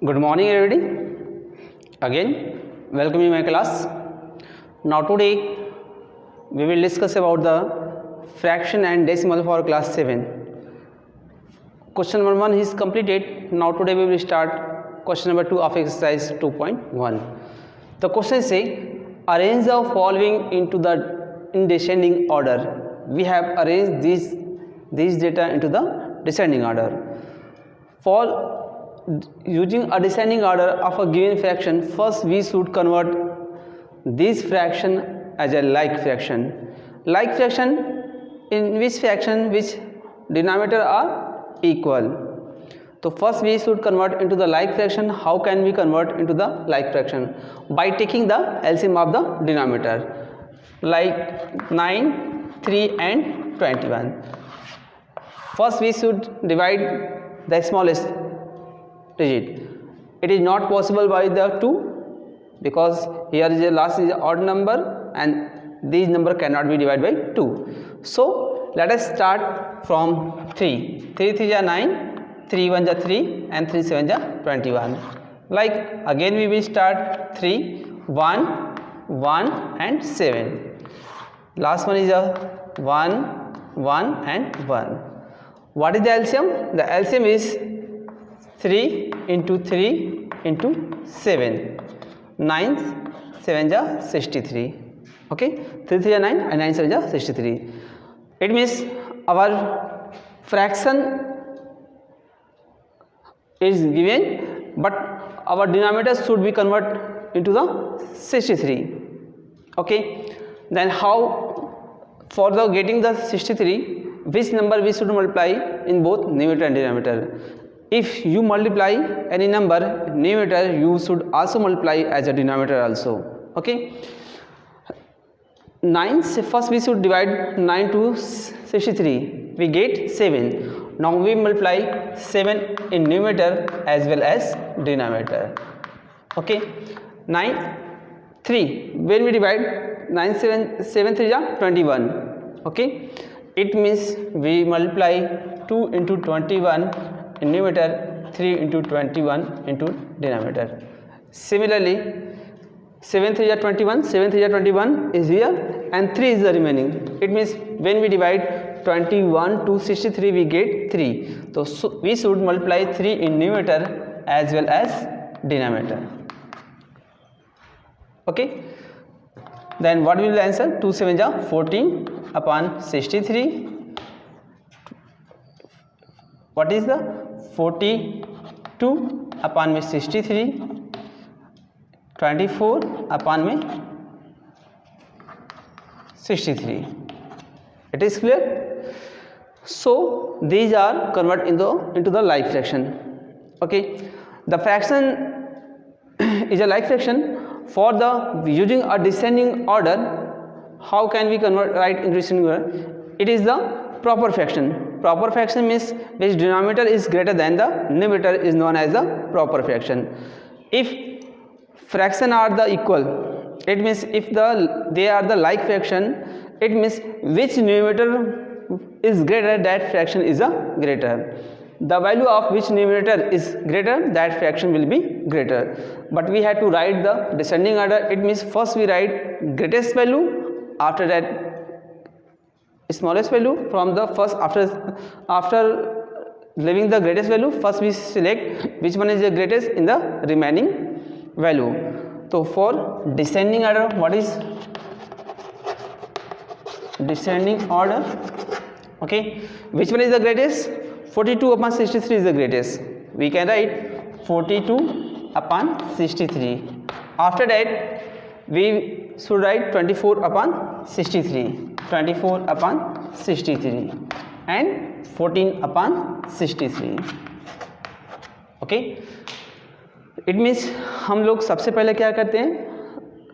Good morning everybody. Again, welcome in my class. Now today we will discuss about the fraction and decimal for class 7. Question number 1 is completed. Now today we will start question number 2 of exercise 2.1. The question is say arrange the following into the in descending order. We have arranged these data into the descending order. For using a descending order of a given fraction, first we should convert this fraction as a like fraction. Like fraction in which fraction which denominator are equal. So first we should convert into the like fraction. How can we convert into the like fraction? By taking the LCM of the denominator, like 9, 3 and 21. First we should divide the smallest digit. It is not possible by the 2 because here is the last is odd number and these number cannot be divided by 2. So let us start from 3. 3 3 is 9, 3 1 is 3 and 3 7 is 21. Like again we will start 3, 1, 1 and 7. Last one is a 1, 1 and 1. What is the LCM? The LCM is 3 into 3 into 7. 9 7 is 63. Okay, 3 3 is 9 and 9 7 is 63. It means our fraction is given, but our denominator should be converted into the 63. Okay, then how for the getting the 63, which number we should multiply in both numerator and denominator? If you multiply any number numerator, you should also multiply as a denominator also. Okay, 9, first we should divide 9 to 63, we get 7. Now we multiply 7 in numerator as well as denominator. Okay, 9 3, when we divide 9 7 3 is 21. Okay, it means we multiply 2 into 21 in numerator, 3 into 21 into denominator. Similarly 7 3 is 21, 7 3 is 21 is here and 3 is the remaining. It means when we divide 21 to 63 we get 3. So we should multiply 3 in numerator as well as denominator. Okay, then what will be the answer? 2 7 is 14 upon 63. What is the 42 upon में 63, 24 upon में 63. It is clear? So these are converted into the like fraction. Okay, the fraction is a like fraction. For the using a descending order, how can we convert right into descending order? It is the proper fraction. Proper fraction means which denominator is greater than the numerator is known as the proper fraction. If fraction are the equal, it means if they are the like fraction, it means which numerator is greater, that fraction is a greater. The value of which numerator is greater, that fraction will be greater. But we have to write the descending order. It means first we write greatest value, after that smallest value. From the first, after leaving the greatest value, first we select which one is the greatest in the remaining value. So for descending order, what is descending order? Okay, which one is the greatest? 42 upon 63 is the greatest. We can write 42 upon 63. After that we should write 24 upon 63, 24 upon 63 and 14 upon 63. Okay, it means हम लोग सबसे पहले क्या करते हैं,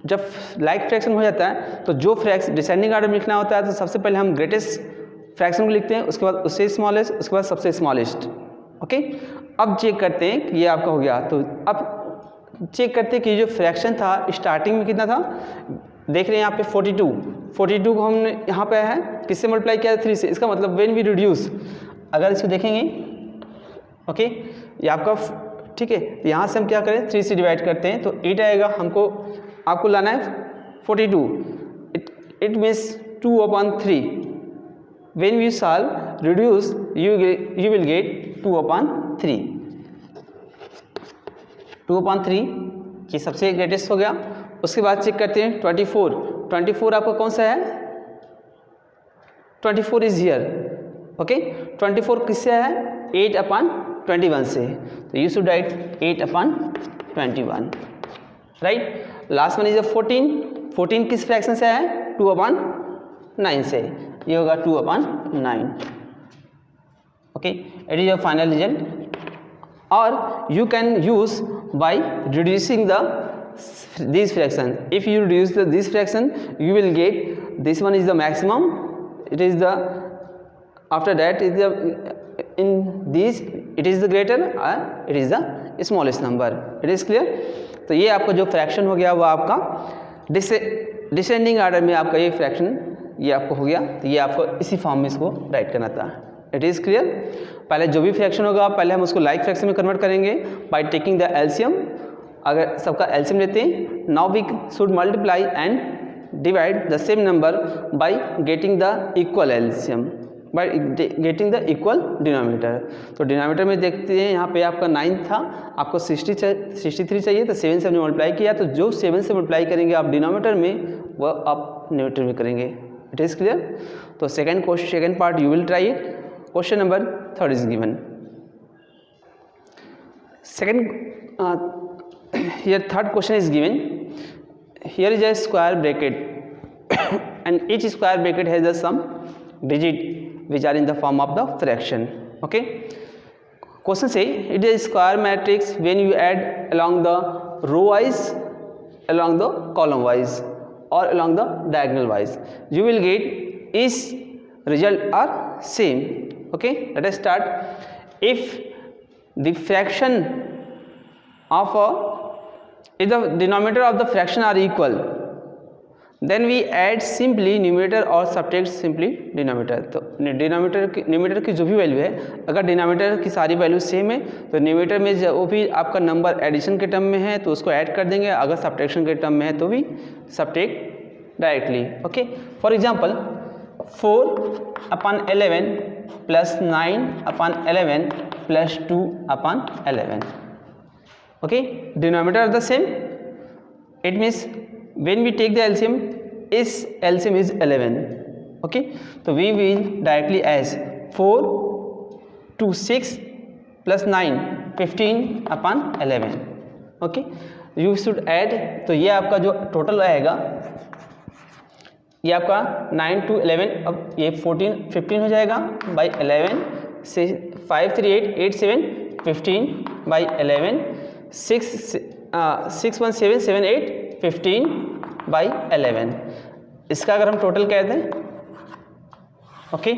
जब like fraction हो जाता है तो जो फ्रैक्शन डिसेंडिंग ऑर्डर में लिखना होता है तो सबसे पहले हम ग्रेटेस्ट फ्रैक्शन को लिखते हैं, उसके बाद उससे स्मॉलेस्ट, उसके बाद सबसे स्मॉलेस्ट. ओके, अब चेक करते हैं कि ये आपका हो गया. तो अब चेक करते हैं कि जो फ्रैक्शन था स्टार्टिंग में कितना था. देख रहे हैं यहाँ पे 42 को हमने यहाँ पे है किससे मल्टीप्लाई किया, 3 से. इसका मतलब व्हेन वी रिड्यूस, अगर इसको देखेंगे ओके, ये आपका ठीक है। तो यहाँ से हम क्या करें, 3 से डिवाइड करते हैं तो 8 आएगा। हमको आपको लाना है 42, it means 2/3। When you solve reduce you will get 2/3। 2/3 ये सबसे ग्रेटेस्ट हो गया। उसके बाद चेक करते हैं 24 आपका कौन सा है, 24 इज हियर, ओके। 24 किससे है, 8/21 से, तो you should write 8/21, right. Last one is 14 किस फ्रैक्शन से है, 2/9 से, ये होगा 2/9, okay. It is your final result. और you can use by reducing these fraction. If you reduce this fraction, you will get this one is the maximum. It is the after that is the in these it is the greater and it is the smallest number. It is clear? तो ये आपका जो fraction हो गया वो आपका descending order में आपका ये फ्रैक्शन ये आपको हो गया। तो ये आपको इसी फॉर्म में इसको राइट करना था। It is clear. पहले जो भी फ्रैक्शन होगा पहले हम उसको लाइक फ्रैक्शन में कन्वर्ट करेंगे बाय टेकिंग द एलसीएम। अगर सबका एलसीएम लेते हैं, now we should multiply and divide the same number by getting the equal LCM, by getting the equal denominator. तो डिनोमिनेटर में देखते हैं यहाँ पे आपका 9 था, आपको 63 चाहिए, तो 7 से हमने मल्टीप्लाई किया, तो जो 7 से मल्टीप्लाई करेंगे आप डिनोमिनेटर में वो आप न्यूमरेटर में करेंगे। It is clear. तो second part you will try it. Question number 3 is given. Here third question is given. Here is a square bracket and each square bracket has some digit which are in the form of the fraction. Okay. Question say it is a square matrix when you add along the row wise, along the column wise or along the diagonal wise. You will get each result are same. Okay, let us start. If the fraction of if the denominator of the fraction are equal, then we add simply numerator or subtract simply denominator. तो numerator की जो भी value है, अगर denominator की सारी value same है तो न्यूमरेटर में जो भी आपका नंबर एडिशन के टर्म में है तो उसको ऐड कर देंगे, अगर सब्ट्रैक्शन के टर्म में है तो भी subtract directly. Okay, for example 4/11 plus 9/11 plus 2/11. Okay, denominator are the same. It means when we take the LCM, is LCM is 11. Okay, so we will directly as 4 to 6 plus 9 15/11. Okay, you should add, तो ये आपका जो total आएगा ये आपका 9 to 11, अब ये 15 हो जाएगा बाई 11 से 5 3 8 8 7 15 बाई 11 6 1 7 7 8 15 बाई 11। इसका अगर हम टोटल कह दें, ओके,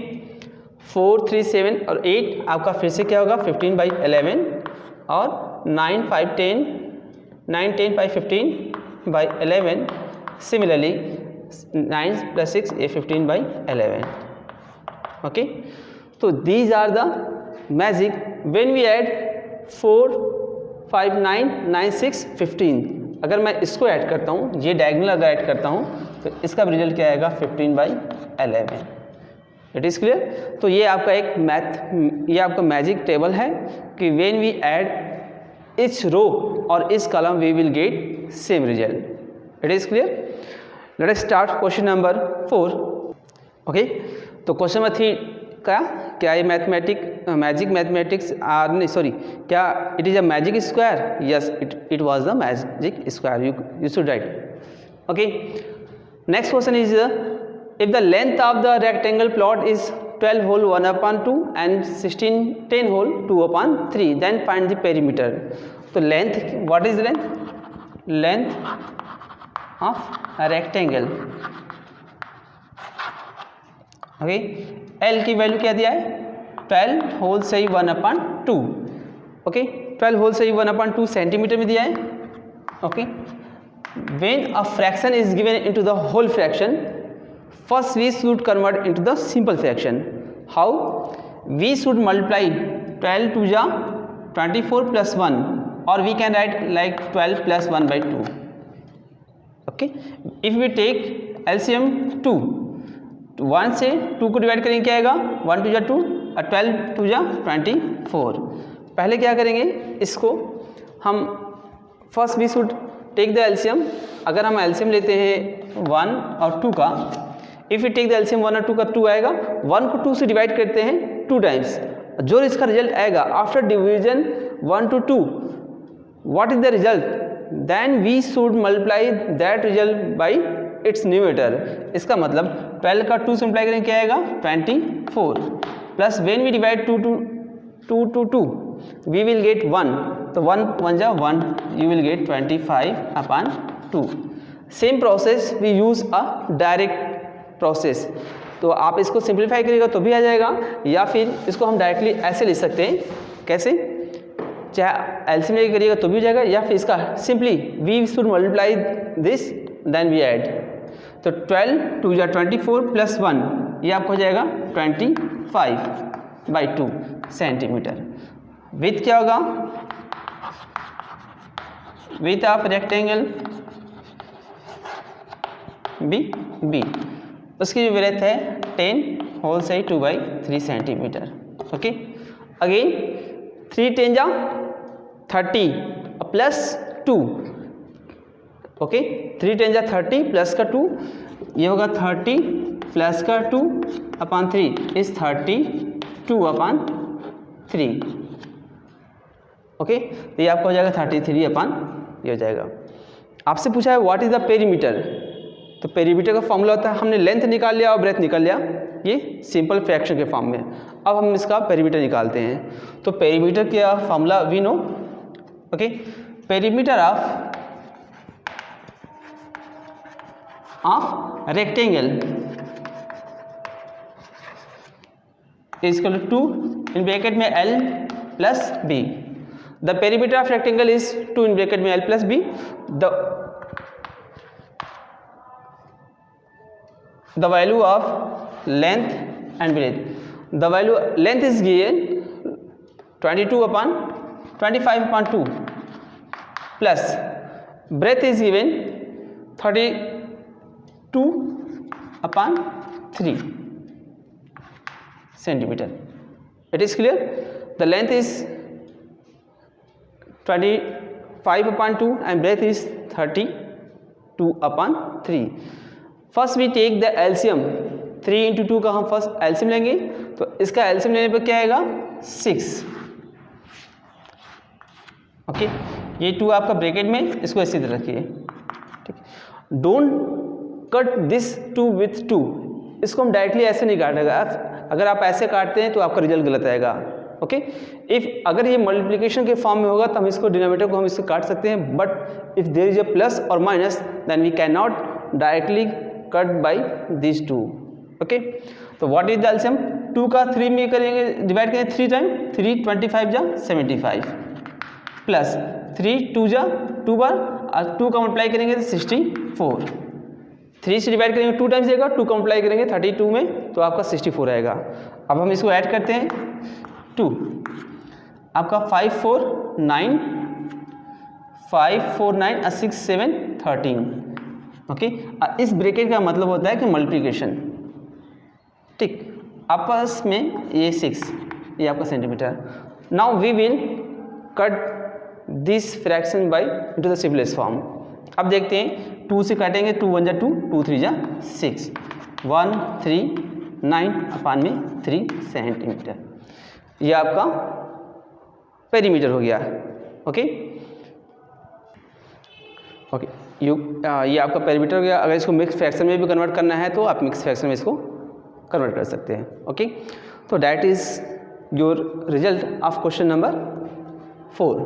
4 3 7 और 8 आपका फिर से क्या होगा 15 बाई 11 और 9 5 10 9 10 बाई 15 बाई 11। सिमिलरली 9 plus 6 ये 15 by 11. Okay, तो these are the magic when we add 4 5 9 9 6 15। अगर मैं इसको ऐड करता हूँ, ये डायगोनल अगर ऐड करता हूँ तो इसका रिजल्ट क्या आएगा 15 by 11। It is clear. तो ये आपका एक ये आपका मैजिक टेबल है कि when we add each row और each column we will get same result. It is clear. Let us start question number 4. Okay, तो क्वेश्चन नंबर 3 का क्या ये मैजिक मैथमेटिक्स नहीं सॉरी क्या it is a magic square? Yes, it was the magic square, you should write. Okay, next question is if the length of the rectangle plot is 12 whole 1/2 and 16 10 whole 2/3, then find the perimeter. तो length, what is length of a rectangle? Okay, L की value क्या दिया है 12 whole से 1/2। Okay, 12 whole से 1/2 centimetre में दिया है। Okay, when a fraction is given into the whole fraction, first we should convert into the simple fraction. How? We should multiply 12 2 जा 24 plus 1 or we can write like 12 plus 1 by 2. Okay, if we take LCM 2, 1 से 2 को divide करेंगे क्या आएगा, 1 2 जा 2 और 12 2 जा 24. पहले क्या करेंगे, इसको हम first we should take the LCM. अगर हम एलसीएम लेते हैं 1 और 2 का, if you take the LCM 1 और 2 का 2 आएगा, 1 को 2 से डिवाइड करते हैं 2 टाइम्स. जो इसका रिजल्ट आएगा after division 1 to 2, what is the result, then we should multiply that result by its numerator. इसका मतलब 12 का 2 से मल्टीप्लाई करेंगे क्या आएगा 24, plus when we divide 2 to 2 we will get 1, तो 1 1 जा 1, you will get 25/2. Same process we use a direct process. तो आप इसको सिंप्लीफाई करिएगा तो भी आ जाएगा, या फिर इसको हम डायरेक्टली ऐसे लिख सकते हैं. कैसे, चाहे एलसीएम लेके करिएगा तो भी हो जाएगा, या फिर इसका simply we should multiply this then we add. तो 12 2 जा 24 प्लस 1, ये आपको हो जाएगा 25/2 सेंटीमीटर. विथ क्या होगा, विथ ऑफ रेक्टेंगल बी, उसकी जो ब्रेथ है 10 whole side 2/3 centimetre. Okay, again 3 10 जा 30 प्लस 2. ओके, 3 10 जा 30 प्लस का 2, ये होगा 30 प्लस का 2/3 इज 32/3. ओके, तो ये आपको हो जाएगा 33 ये हो जाएगा. आपसे पूछा है व्हाट इज द पेरीमीटर. तो पेरीमीटर का फॉर्मूला होता है, हमने लेंथ निकाल लिया और ब्रेथ निकाल लिया, ये सिंपल फ्रैक्शन के फॉर्म में. अब हम इसका पेरीमीटर निकालते हैं. तो पेरीमीटर का formula we know. Okay, perimeter of rectangle is equal to in bracket में L plus B. The perimeter of rectangle is 2 in bracket में L plus B. The value of length and breadth. The value length is given 22/25/2 plus breadth is given 32/3 centimeter. It is clear. The length is 25/2 and breadth is 32/3. First we take the LCM. 3 into 2 का हम first LCM लेंगे, तो इसका LCM लेने पर क्या आएगा 6. Okay, ये 2 आपका ब्रैकेट में, इसको इसी तरह रखिए. ठीक, डोंट कट दिस 2 with 2. इसको हम डायरेक्टली ऐसे नहीं काटेगा. अगर आप ऐसे काटते हैं तो आपका रिजल्ट गलत आएगा. ओके, इफ अगर ये मल्टीप्लिकेशन के फॉर्म में होगा तो हम इसको डिनोमिनेटर को हम इससे काट सकते हैं, but if there is a plus और minus then we can not directly cut by this 2. Okay, तो व्हाट इज द एलसीएम, 2 का 3 में करेंगे, डिवाइड करेंगे 3 टाइम, 3 25 जा 75 प्लस 3 2 जा 2 बार, और 2 का मल्टीप्लाई करेंगे तो 64. 3 से डिवाइड करेंगे 2 टाइम्स आएगा, 2 का मल्टीप्लाई करेंगे 32 में तो आपका 64 आएगा. अब हम इसको ऐड करते हैं 2, आपका 5 4 9 और 6 7 13. ओके, इस ब्रैकेट का मतलब होता है कि मल्टीप्लिकेशन. ठीक, आपस में ये 6, ये आपका centimetre. Now we will cut this fraction by into the simplest form. अब देखते हैं 2 से काटेंगे, 2 1 जा 2, 2 3 जा 6, 1 3 9/3 सेंटीमीटर. ये आपका पेरीमीटर हो गया. ओके ओके, ये आपका पेरीमीटर हो गया. अगर इसको मिक्स फ्रैक्शन में भी कन्वर्ट करना है तो आप मिक्स फ्रैक्शन में इसको कन्वर्ट कर सकते हैं. ओके, तो that is your result of question number 4.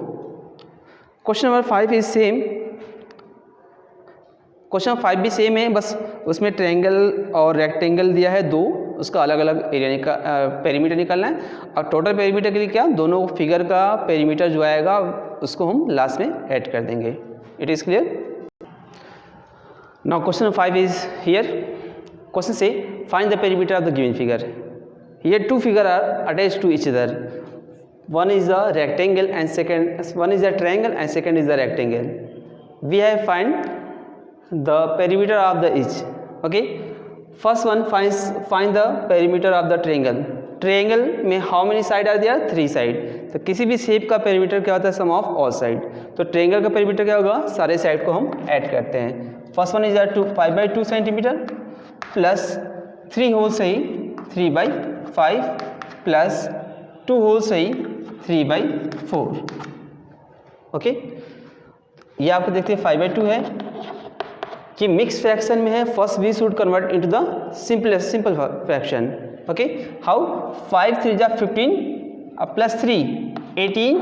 Question number 5 is same. Question 5 भी सेम है, बस उसमें ट्रायंगल और रेक्टेंगल दिया है 2, उसका अलग अलग एरिया पेरीमीटर निकालना है. और टोटल पेरीमीटर के लिए क्या, दोनों फिगर का पेरीमीटर जो आएगा उसको हम लास्ट में ऐड कर देंगे. It is clear. Now question 5 is here. Question से find the perimeter of the given figure. Here 2 figures are attached to each other. one is a rectangle and one is a triangle and second is a rectangle. We have find the perimeter of the each. Okay, first one find the perimeter of the triangle. Triangle में how many side are there, 3 side. तो किसी भी shape का perimeter क्या होता है, sum of all side. तो triangle का पेरीमीटर क्या होगा, सारे साइड को हम ऐड करते हैं. First one is 5/2 centimetre plus 3 whole सही 3/5 प्लस 2 होल सही 3/4. ओके, ये आपको देखते हैं 5/2 है कि मिक्स फ्रैक्शन में है. First we should convert into the simple fraction. Okay, how 5 3 जा 15 प्लस 3 18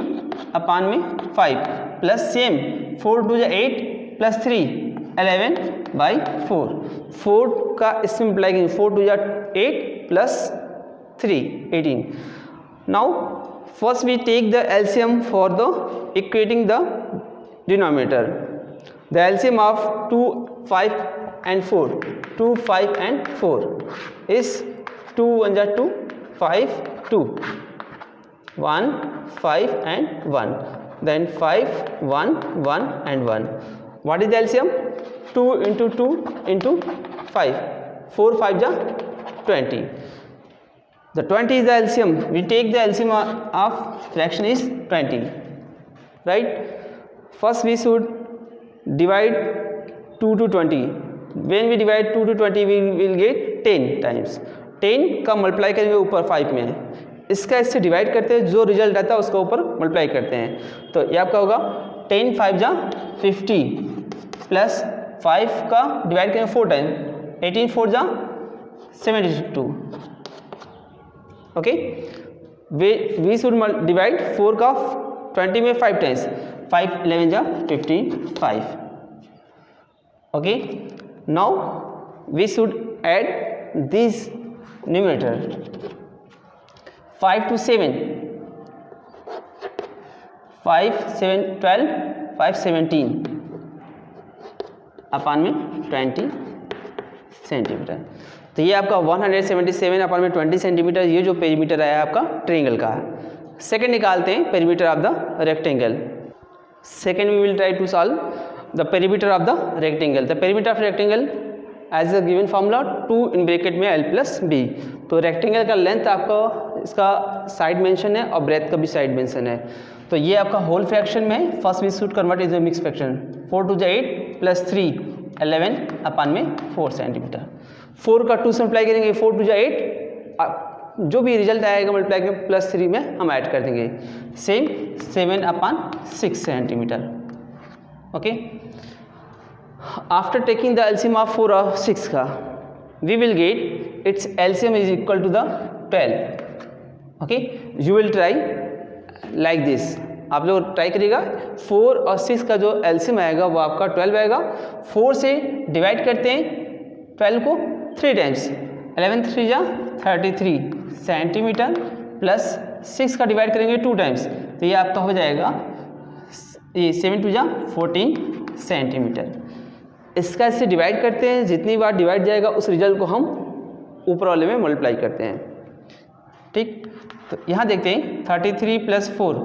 अपान में 5 प्लस सेम 4 2 जा 8 प्लस 3 11/4. 4 का इसमें अप्लाई करेंगे, 4 2 जा 8 plus 3 18. Now first we take the LCM for the equating the denominator. The LCM of 2 5 and 4 2 5 and 4 is 2 1 जा 2 5 2 1 5 and 1, then 5 1 1 and 1. What is the LCM? 2 into 2 into 5 4 5 जा 20. The 20 is the LCM. We take the LCM of fraction is 20, right? First we should divide 2 to 20. When we divide 2 to 20 we will get 10 times. 10 का multiply करेंगे ऊपर 5 में, इसका इससे divide करते हैं, जो रिजल्ट आता है उसका ऊपर मल्टीप्लाई करते हैं. तो ये आपका होगा 10 5 जा 50 प्लस 5 का डिवाइड करेंगे 4 टाइम 18 4 जा 72. ओके, वी शुड डिवाइड 4 का 20 में 5 टाइम्स 5 11 जा 55. Okay, now we should add this numerator 5 to 7 5 7 12 5 17 अपान में 20 सेंटीमीटर. तो ये आपका 177 अपान में 20 सेंटीमीटर, ये जो पेरीमीटर आया आपका ट्रायंगल का. सेकंड निकालते हैं perimeter of the rectangle. Second we will try to solve the perimeter of the rectangle. The perimeter of rectangle as a given formula 2 in bracket में l प्लस बी. तो rectangle का length आपका इसका side mention है और breath का भी side mention है. तो ये आपका होल फ्रैक्शन में है. First we should convert is mix fraction. 4 2 जा 8 प्लस 3 11 अपान में 4 सेंटीमीटर. 4 का 2 से मल्टीप्लाई करेंगे 4 2 जा 8, जो भी रिजल्ट आएगा मल्टीप्लाई करेंगे प्लस 3 में हम ऐड कर देंगे. Same 7 upon 6 centimetre. Okay, after taking the LCM of 4 और 6 का we will get its LCM is equal to the 12. okay, you will try like this. आप लोग ट्राई करिएगा. 4 और 6 का जो LCM आएगा वो आपका 12 आएगा. 4 से डिवाइड करते हैं 12 को 3 टाइम्स 11 3 जा 33 सेंटीमीटर प्लस 6 का डिवाइड करेंगे 2 टाइम्स, तो ये आपका हो जाएगा ये 7 2 जा 14 सेंटीमीटर. इसका इससे डिवाइड करते हैं, जितनी बार डिवाइड जाएगा उस रिजल्ट को हम ऊपर वाले में मल्टीप्लाई करते हैं. ठीक, तो यहाँ देखते हैं 33 प्लस 4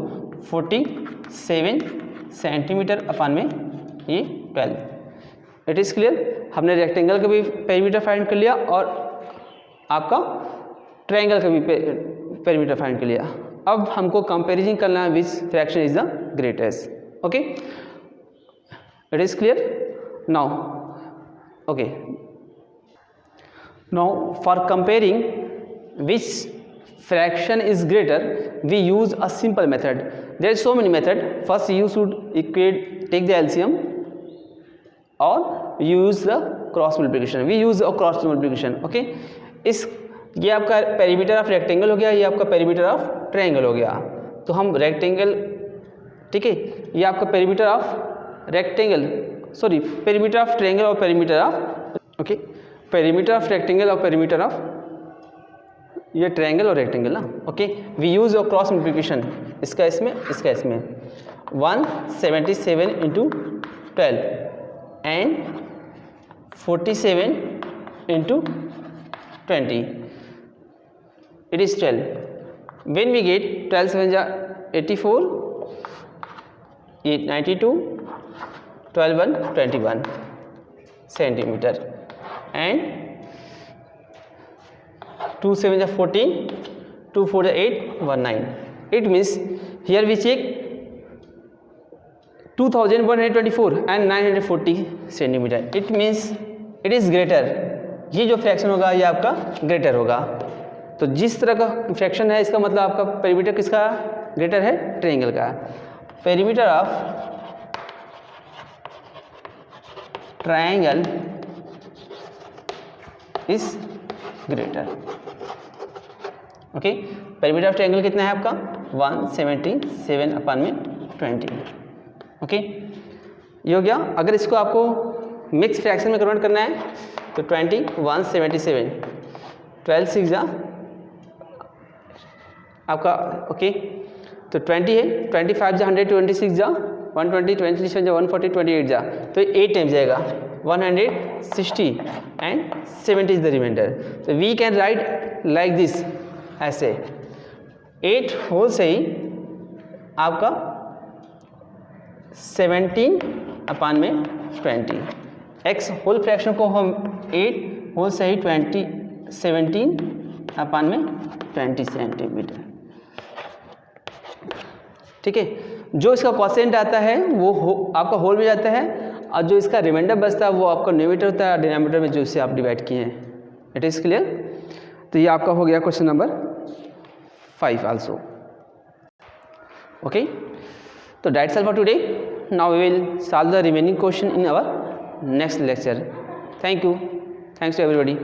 47 सेंटीमीटर अपान में ये 12. It is clear. हमने रेक्टेंगल का भी पेरीमीटर फाइंड कर लिया और आपका ट्रायंगल का भी पेरीमीटर फाइंड कर लिया. अब हमको कंपैरिजन करना है विच fraction is the greatest. Okay, it is clear. Now, okay, now for comparing which fraction is greater, we use a simple method. There are so many methods. First you should take the LCM or use the cross multiplication. We use a cross multiplication. Okay, इस ये आपका perimeter of rectangle हो गया, ये आपका perimeter of triangle हो गया. तो हम रेक्टेंगल, ठीक है, ये आपका perimeter of rectangle sorry perimeter of triangle और perimeter of, okay, perimeter of rectangle और पेरीमीटर ऑफ ये ट्रायंगल और रेक्टेंगल ना. Okay, we use your cross multiplication. इसका इसमें 177 into 12 and 47 into 20 it is 12. When we get 12 7 जा 84, 92, 12 1 21 centimeter, and 2 7 is 14, 2 4 is 8, 19. It means here we check 2124 and 940 centimeter. It means it is greater. ये जो fraction होगा ये आपका greater होगा। तो जिस तरह का फ्रैक्शन है इसका मतलब आपका पेरीमीटर किसका ग्रेटर है? ट्रायंगल का। Perimeter of triangle is greater. Okay, perimeter of triangle कितना है आपका? 177/20। ओके, ये हो गया। अगर इसको आपको मिक्स फ्रैक्शन में कन्वर्ट करना है तो 20 177, 12 6 आपका। ओके, तो 20 है, 25 जा 100, 26 जा 120, 27 जा 140, 28 जा, तो 8 टाइम जाएगा 160 एंड 70 इज द रिमाइंडर। तो we can write like this, ऐसे 8 होल से ही आपका 17/20। एक्स होल फ्रैक्शन को हम 8 होल से ही 17/20 सेंटीमीटर। ठीक है, जो इसका क्वोशिएंट आता है वो आपका होल में जाता है, और जो इसका रिमाइंडर बचता है वो आपका न्यूमरेटर होता है, डिनोमिनेटर में जो इससे आप डिवाइड किए हैं। It is clear? तो ये आपका हो गया क्वेश्चन नंबर 5 आल्सो। ओके, तो that's all for today. Now we will solve the remaining question in our next lecture. Thank you, thanks to everybody.